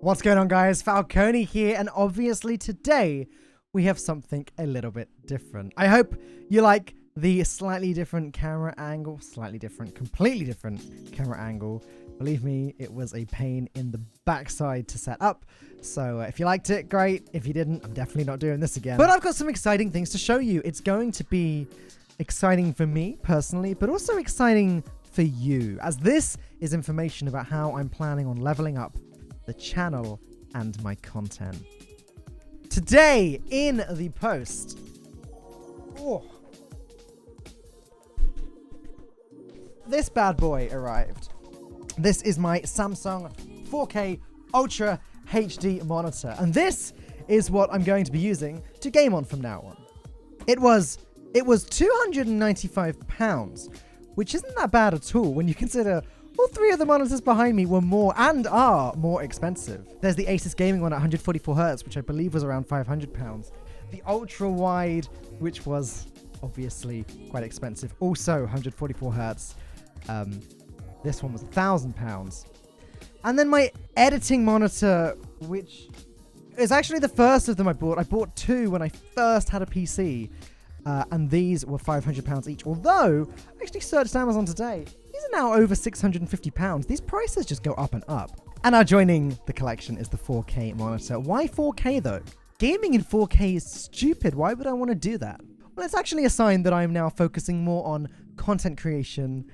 What's going on, guys? Falcone here, and obviously today we have something a little bit different. I hope you like the slightly different camera angle, completely different camera angle. Believe me, it was a pain in the backside to set up. So if you liked it, great. If you didn't, I'm definitely not doing this again. But I've got some exciting things to show you. It's going to be exciting for me personally, but also exciting for you, as this is information about how I'm planning on leveling up the channel and my content. Today in the post, this bad boy arrived. This is my Samsung 4K Ultra HD monitor, and this is what I'm going to be using to game on from now on. It was £295, which isn't that bad at all when you consider all three of the monitors behind me were more and are more expensive. There's the Asus gaming one at 144Hz, which I believe was around £500. The ultra wide, which was obviously quite expensive, also 144Hz. This one was £1,000. And then my editing monitor, which is actually the first of them I bought. I bought two when I first had a PC, and these were £500 each. Although, I actually searched Amazon today. These are now over £650. These prices just go up and up. And now joining the collection is the 4K monitor. Why 4K though? Gaming in 4K is stupid. Why would I want to do that? Well, it's actually a sign that I'm now focusing more on content creation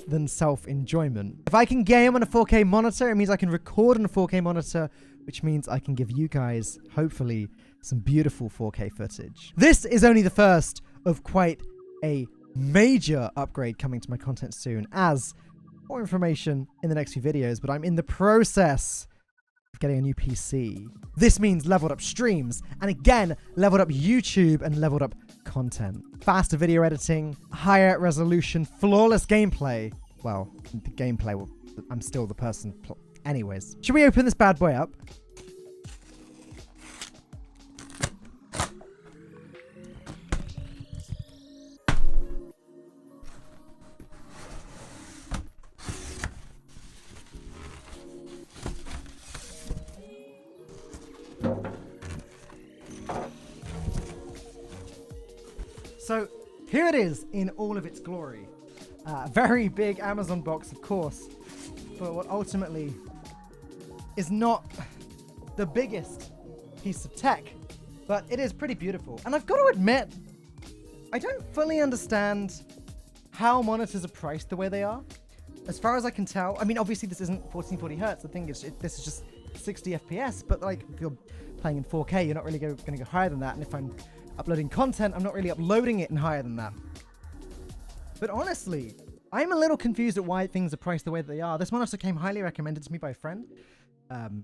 than self-enjoyment. If I can game on a 4K monitor, it means I can record on a 4K monitor, which means I can give you guys, hopefully, some beautiful 4K footage. This is only the first of quite a major upgrade coming to my content soon, as more information in the next few videos, but I'm in the process of getting a new PC. This means leveled up streams, and again, leveled up YouTube and leveled up content. Faster video editing, higher resolution, flawless gameplay. Well, the gameplay, I'm still the person. Anyways, should we open this bad boy up? So here it is in all of its glory. Very big Amazon box, of course, for what ultimately is not the biggest piece of tech, but it is pretty beautiful. And I've got to admit, I don't fully understand how monitors are priced the way they are. As far as I can tell, I mean, obviously this isn't 1440 Hertz. The thing is, this is just 60 FPS, but like if you're playing in 4K, you're not really going to go higher than that. And if I'm uploading content, I'm not really uploading it in higher than that. But honestly, I'm a little confused at why things are priced the way that they are. This monitor came highly recommended to me by a friend, and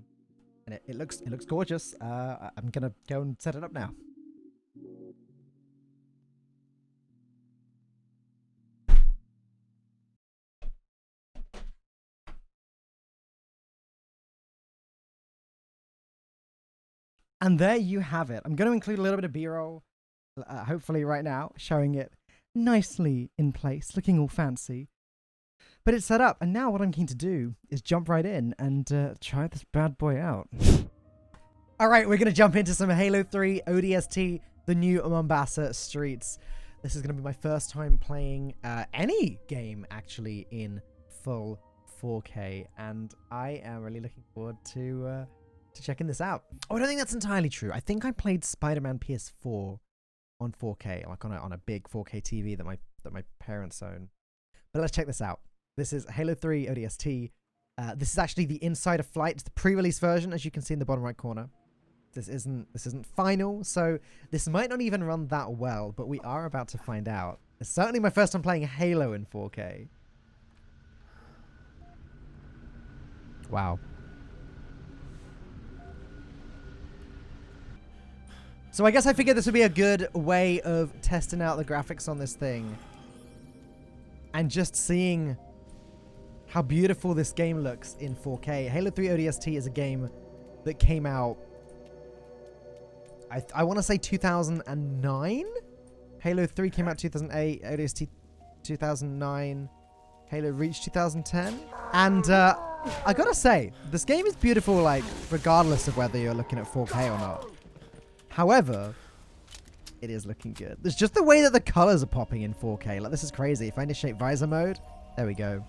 it looks gorgeous. I'm gonna go and set it up now. And there you have it. I'm going to include a little bit of B-roll, hopefully right now, showing it nicely in place, looking all fancy. But it's set up, and now what I'm keen to do is jump right in and try this bad boy out. All right, we're going to jump into some Halo 3 ODST, the new Mombasa streets. This is going to be my first time playing any game, actually, in full 4K, and I am really looking forward to checking this out. Oh, I don't think that's entirely true. I think I played Spider-Man PS4 on 4K, like on a big 4K TV that my parents own. But let's check this out. This is Halo 3 ODST. This is actually the Insider Flight. It's the pre-release version, as you can see in the bottom right corner. This isn't final, so this might not even run that well, but we are about to find out. It's certainly my first time playing Halo in 4K. Wow. So I guess I figured this would be a good way of testing out the graphics on this thing. And just seeing how beautiful this game looks in 4K. Halo 3 ODST is a game that came out, I want to say 2009? Halo 3 came out 2008, ODST 2009, Halo Reach 2010. And I gotta say, this game is beautiful, like, regardless of whether you're looking at 4K or not. However, it is looking good. There's just the way that the colors are popping in 4K. Like, this is crazy. If I initiate visor mode, there we go.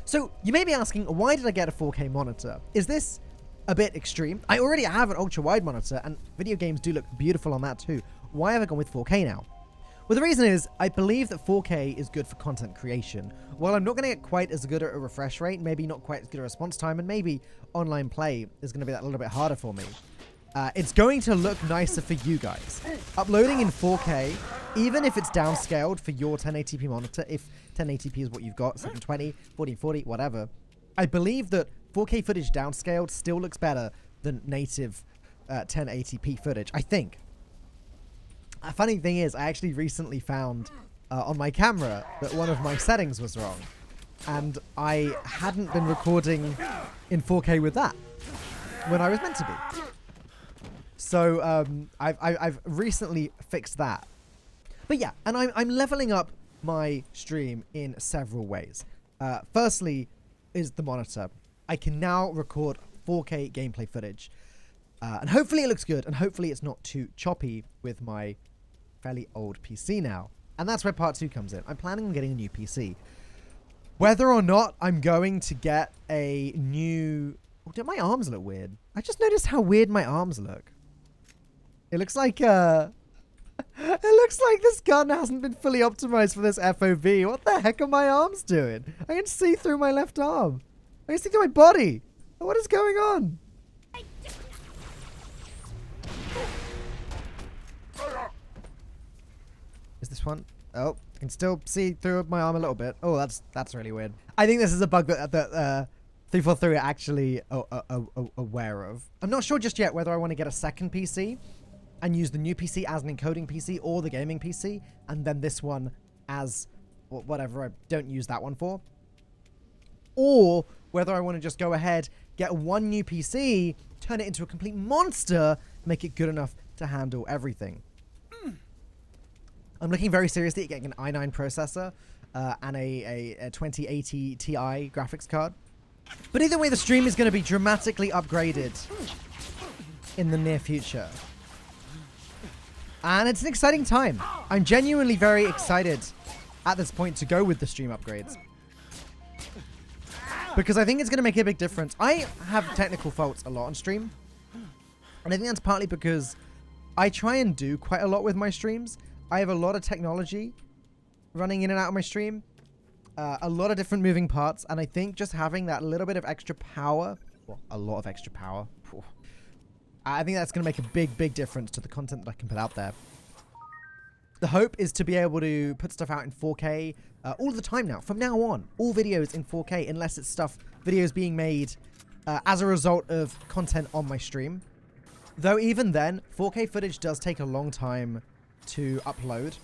So, you may be asking, why did I get a 4K monitor? Is this a bit extreme? I already have an ultra-wide monitor, and video games do look beautiful on that too. Why have I gone with 4K now? Well, the reason is, I believe that 4K is good for content creation. While I'm not going to get quite as good at a refresh rate, maybe not quite as good a response time, and maybe online play is going to be that little bit harder for me, it's going to look nicer for you guys. Uploading in 4K, even if it's downscaled for your 1080p monitor, if 1080p is what you've got, 720, 1440, whatever, I believe that 4K footage downscaled still looks better than native 1080p footage, I think. A funny thing is, I actually recently found on my camera that one of my settings was wrong. And I hadn't been recording in 4K with that when I was meant to be. So I've recently fixed that. But yeah, and I'm leveling up my stream in several ways. Firstly is the monitor. I can now record 4K gameplay footage. And hopefully it looks good, and hopefully it's not too choppy with my fairly old PC now. And that's where part 2 comes in. I'm planning on getting a new PC. Whether or not I'm going to get a new... Oh, do my arms look weird? I just noticed how weird my arms look. It looks like it looks like this gun hasn't been fully optimized for this FOV. What the heck are my arms doing? I can see through my left arm. I can see through my body. What is going on? Is this one? Oh, I can still see through my arm a little bit. Oh, that's really weird. I think this is a bug that 343 are actually aware of. I'm not sure just yet whether I want to get a second PC and use the new PC as an encoding PC or the gaming PC, and then this one as whatever I don't use that one for. Or whether I want to just go ahead, get one new PC, turn it into a complete monster, make it good enough to handle everything. I'm looking very seriously at getting an i9 processor and a 2080 Ti graphics card. But either way, the stream is going to be dramatically upgraded in the near future. And it's an exciting time. I'm genuinely very excited at this point to go with the stream upgrades, because I think it's going to make a big difference. I have technical faults a lot on stream, and I think that's partly because I try and do quite a lot with my streams. I have a lot of technology running in and out of my stream, a lot of different moving parts, and I think just having that little bit of extra power, well, a lot of extra power, I think that's going to make a big difference to the content that I can put out there. The hope is to be able to put stuff out in 4K all the time now. From now on, all videos in 4K, unless it's videos being made as a result of content on my stream. Though even then, 4K footage does take a long time to upload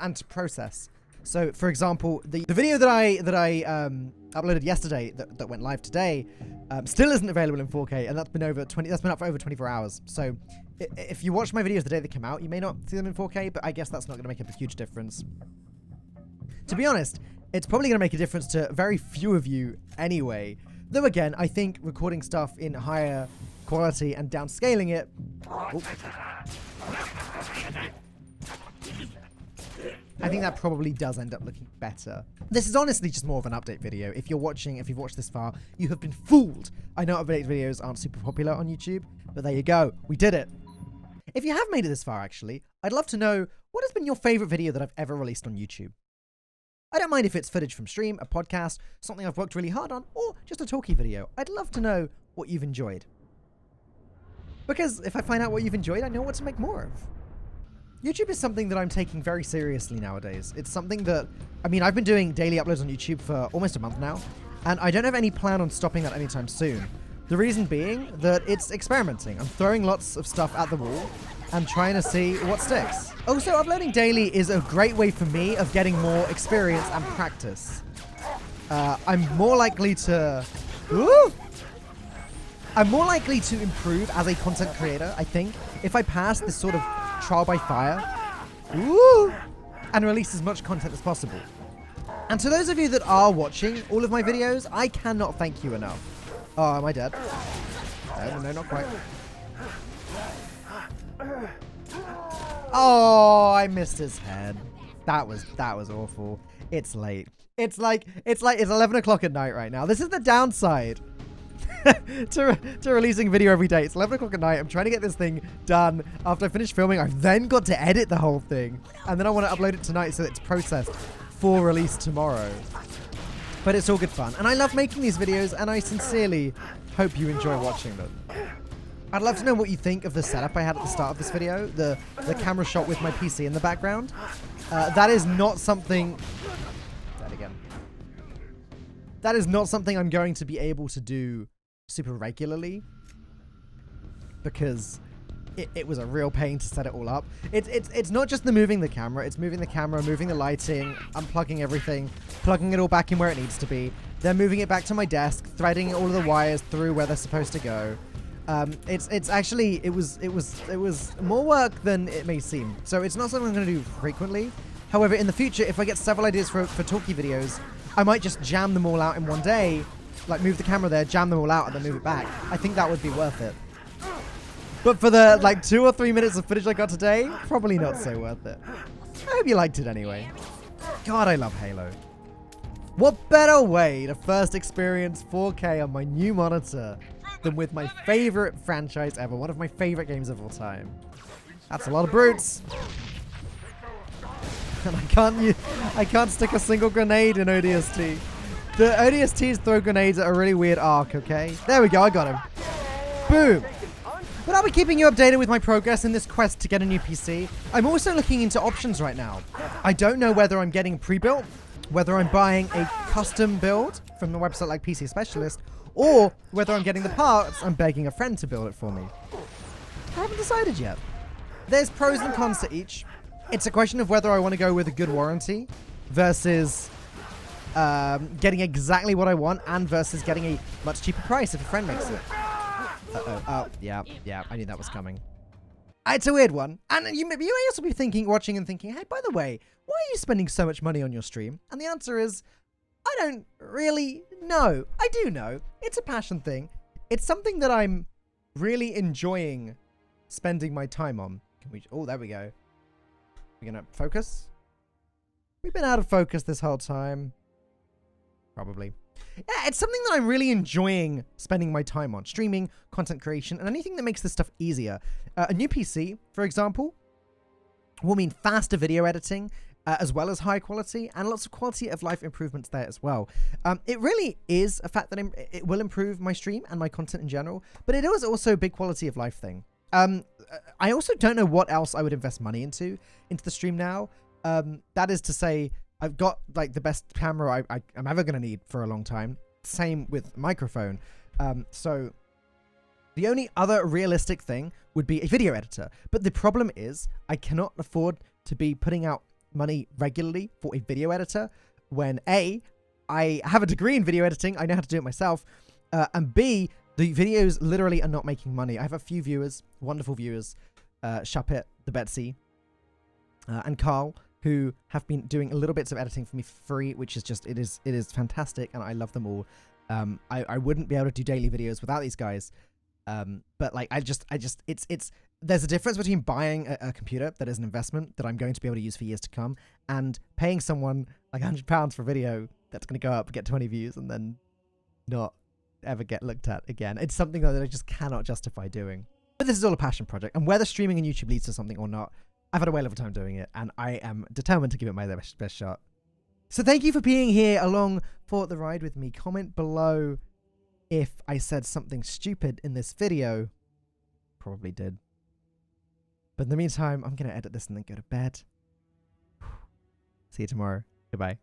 and to process. So, for example, the video that I uploaded yesterday that went live today still isn't available in 4K, and that's been up for over 24 hours. So, if you watch my videos the day they come out, you may not see them in 4K, but I guess that's not going to make a huge difference. To be honest, it's probably going to make a difference to very few of you anyway. Though again, I think recording stuff in higher quality and downscaling it. I think that probably does end up looking better. This is honestly just more of an update video. If you've watched this far, you have been fooled. I know update videos aren't super popular on YouTube, but there you go. We did it. If you have made it this far, actually, I'd love to know what has been your favorite video that I've ever released on YouTube. I don't mind if it's footage from stream, a podcast, something I've worked really hard on, or just a talkie video. I'd love to know what you've enjoyed. Because if I find out what you've enjoyed, I know what to make more of. YouTube is something that I'm taking very seriously nowadays. It's something that, I mean, I've been doing daily uploads on YouTube for almost a month now, and I don't have any plan on stopping that anytime soon. The reason being that it's experimenting. I'm throwing lots of stuff at the wall and trying to see what sticks. Also, uploading daily is a great way for me of getting more experience and practice. I'm more likely to improve as a content creator, I think, if I pass this sort of trial by fire and release as much content as possible. And to those of you that are watching all of my videos, I cannot thank you enough. Oh, am I dead? No, not quite. Oh, I missed his head. That was awful. It's late. It's 11 o'clock at night right now. This is the downside to releasing video every day. It's 11 o'clock at night. I'm trying to get this thing done. After I finish filming, I've then got to edit the whole thing. And then I want to upload it tonight so it's processed for release tomorrow. But it's all good fun. And I love making these videos, and I sincerely hope you enjoy watching them. I'd love to know what you think of the setup I had at the start of this video. The camera shot with my PC in the background. That is not something... That is not something I'm going to be able to do super regularly, because it was a real pain to set it all up. It's not just the moving the camera. It's moving the camera, moving the lighting, unplugging everything, plugging it all back in where it needs to be, then moving it back to my desk, threading all of the wires through where they're supposed to go. It was more work than it may seem. So it's not something I'm going to do frequently. However, in the future, if I get several ideas for talkie videos, I might just jam them all out in one day, like move the camera there, jam them all out, and then move it back. I think that would be worth it. But for the 2 or 3 minutes of footage I got today, probably not so worth it. I hope you liked it anyway. God, I love Halo. What better way to first experience 4K on my new monitor than with my favorite franchise ever, one of my favorite games of all time. That's a lot of brutes. And I can't stick a single grenade in ODST. The ODSTs throw grenades at a really weird arc, okay? There we go, I got him. Boom. But I'll be keeping you updated with my progress in this quest to get a new PC. I'm also looking into options right now. I don't know whether I'm getting pre-built, whether I'm buying a custom build from a website like PC Specialist, or whether I'm getting the parts and begging a friend to build it for me. I haven't decided yet. There's pros and cons to each. It's a question of whether I want to go with a good warranty versus getting exactly what I want, and versus getting a much cheaper price if a friend makes it. Oh, yeah, I knew that was coming. It's a weird one. And you may also be watching and thinking, hey, by the way, why are you spending so much money on your stream? And the answer is, I don't really know. I do know. It's a passion thing. It's something that I'm really enjoying spending my time on. Oh, there we go. We're gonna focus? We've been out of focus this whole time. Probably. Yeah, it's something that I'm really enjoying spending my time on. Streaming, content creation, and anything that makes this stuff easier. A new PC, for example, will mean faster video editing, as well as high quality, and lots of quality of life improvements there as well. It really is a fact that it will improve my stream and my content in general, but it is also a big quality of life thing. I also don't know what else I would invest money into the stream now. That is to say, I've got like the best camera I'm ever going to need for a long time. Same with microphone. So the only other realistic thing would be a video editor. But the problem is I cannot afford to be putting out money regularly for a video editor when A, I have a degree in video editing. I know how to do it myself. And B, the videos literally are not making money. I have a few viewers, wonderful viewers, Shapit, the Betsy, and Carl, who have been doing a little bits of editing for me for free, which is just, it is fantastic, and I love them all. I wouldn't be able to do daily videos without these guys. But like, there's a difference between buying a computer that is an investment that I'm going to be able to use for years to come, and paying someone like £100 for a video that's going to go up, get 20 views, and then not ever get looked at again. It's something that I just cannot justify doing. But this is all a passion project, and whether streaming on YouTube leads to something or not, I've had a whale of a time doing it, and I am determined to give it my best shot. So thank you for being here along for the ride with me. Comment below if I said something stupid in this video. Probably did. But in the meantime, I'm going to edit this and then go to bed. See you tomorrow. Goodbye.